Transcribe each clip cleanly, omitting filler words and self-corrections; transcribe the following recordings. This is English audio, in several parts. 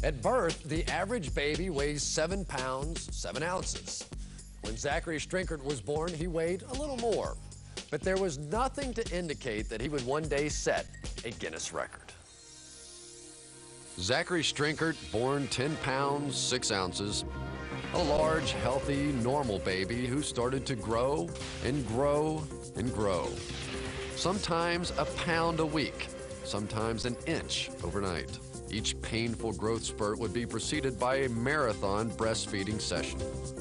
At birth, the average baby weighs 7 pounds, 7 ounces. When Zachary Strinkert was born, he weighed a little more. But there was nothing to indicate that he would one day set a Guinness record. Zachary Strinkert, born 10 pounds, 6 ounces. A large, healthy, normal baby who started to grow and grow and grow. Sometimes a pound a week, sometimes an inch overnight. Each painful growth spurt would be preceded by a marathon breastfeeding session.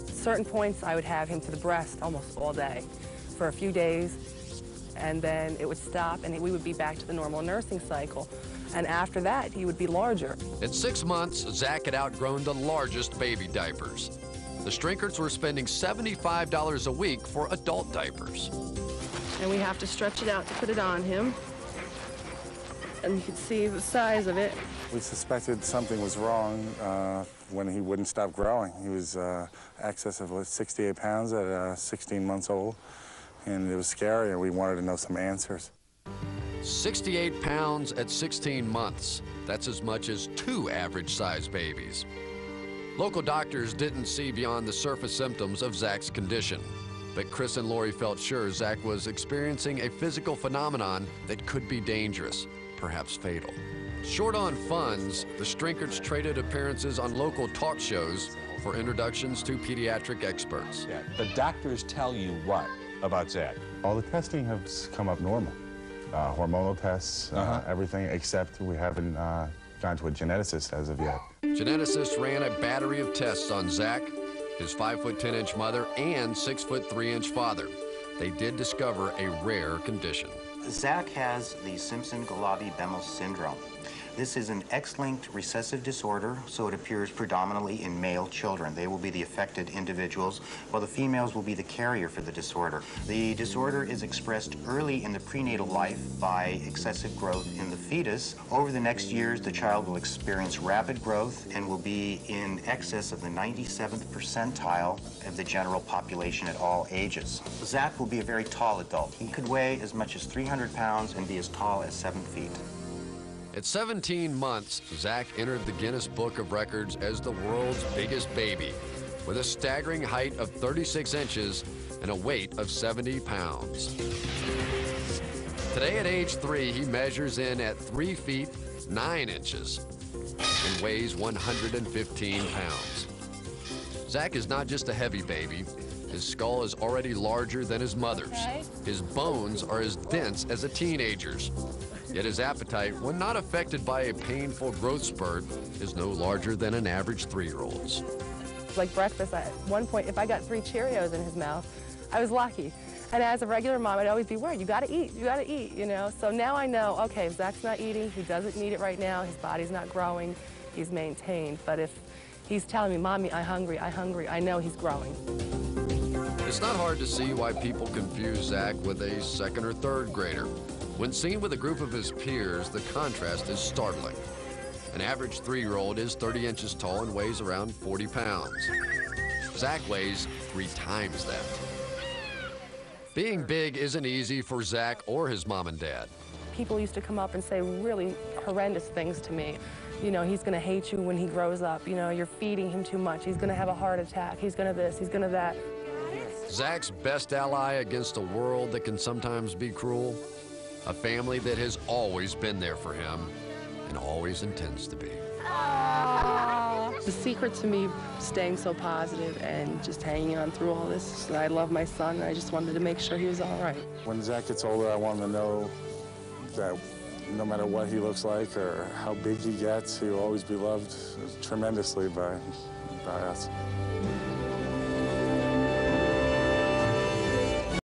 Certain points I would have him to the breast almost all day for a few days, and then it would stop and we would be back to the normal nursing cycle. And after that, he would be larger. At 6 months, Zach had outgrown the largest baby diapers. The Strinkerts were spending $75 a week for adult diapers. And we have to stretch it out to put it on him. And you can see the size of it. We suspected something was wrong when he wouldn't stop growing. He was excess of 68 pounds at 16 months old, and it was scary, and we wanted to know some answers. 68 pounds at 16 months. That's as much as 2 average-sized babies. Local doctors didn't see beyond the surface symptoms of Zach's condition, but Chris and Lori felt sure Zach was experiencing a physical phenomenon that could be dangerous, perhaps fatal. Short on funds, the Strinkerts traded appearances on local talk shows for introductions to pediatric experts. Yeah. The doctors tell you what about Zach? All the testing has come up normal. Hormonal tests, everything, except we haven't gone to a geneticist as of yet. Geneticists ran a battery of tests on Zach, his 5'10" mother, and 6'3" father. They did discover a rare condition. Zach has the Simpson-Galabi-Bemmel syndrome. This is an X-linked recessive disorder, so it appears predominantly in male children. They will be the affected individuals, while the females will be the carrier for the disorder. The disorder is expressed early in the prenatal life by excessive growth in the fetus. Over the next years, the child will experience rapid growth and will be in excess of the 97th percentile of the general population at all ages. Zach will be a very tall adult. He could weigh as much as 300 pounds and be as tall as 7 feet. At 17 months, Zach entered the Guinness Book of Records as the world's biggest baby, with a staggering height of 36 inches and a weight of 70 pounds. Today at age 3, he measures in at 3 feet 9 inches and weighs 115 pounds. Zach is not just a heavy baby. His skull is already larger than his mother's. His bones are as dense as a teenager's. Yet his appetite, when not affected by a painful growth spurt, is no larger than an average 3-year-old's. Like breakfast, at one point, if I got 3 Cheerios in his mouth, I was lucky. And as a regular mom, I'd always be worried, you gotta eat, you know? So now I know, okay, if Zach's not eating, he doesn't need it right now, his body's not growing, he's maintained. But if he's telling me, Mommy, I'm hungry, I know he's growing. It's not hard to see why people confuse Zach with a 2nd or 3rd grader. When seen with a group of his peers, the contrast is startling. An average 3-year-old is 30 inches tall and weighs around 40 pounds. Zach weighs 3 times that. Being big isn't easy for Zach or his mom and dad. People used to come up and say really horrendous things to me. You know, he's gonna hate you when he grows up. You know, you're feeding him too much. He's gonna have a heart attack. He's gonna this, he's gonna that. Zach's best ally against a world that can sometimes be cruel. A family that has always been there for him and always intends to be. The secret to me staying so positive and just hanging on through all this is that I love my son, and I just wanted to make sure he was all right. When Zach gets older, I want him to know that no matter what he looks like or how big he gets, he will always be loved tremendously by us.